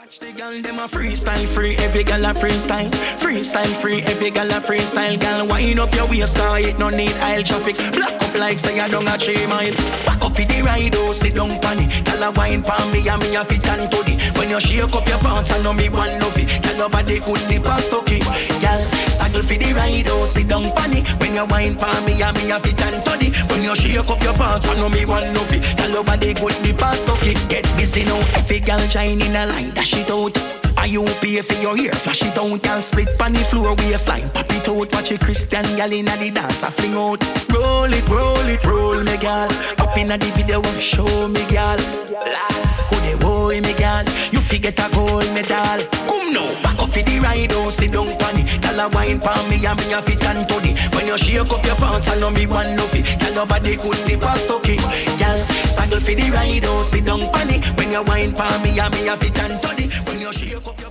Watch the girl, them a freestyle free, every girl a freestyle. Freestyle free, every girl a freestyle. Girl, wind up your waist, car it no need aisle traffic. Black up like say you don't a 3 mile. Back up in the ride, oh, sit down panny. Girl a wine pan me and me a fit and toddy. When you shake up your pants, I know me one love it. Girl, nobody could be past okay. Girl, saddle for the ride, oh, sit down panny. When you wine pan me and me a fit and toddy. When you shake up your pants, I know me one love it. Girl, nobody could be past okay. Get busy now, every girl shine in a line. Dash it out. Are you pay for your ear? Flash it out, girl. Split pan the floor with your slime. Pop it out, watch a Christian girl in the dance. I fling out. Roll it, roll it, roll me, girl. Up in the video, show me, girl. Could they boy me, girl? You forget a gold medal. Come now, back up for the ride, oh, sit down panny. Girl a wine pan me and me a fit and toddy. When you shake up your pants, I know me one love it. Girl, nobody could be past okay. Girl, saddle for the ride, oh, sit down panny. When you wine pan me and me a fit and toddy. When you shake up your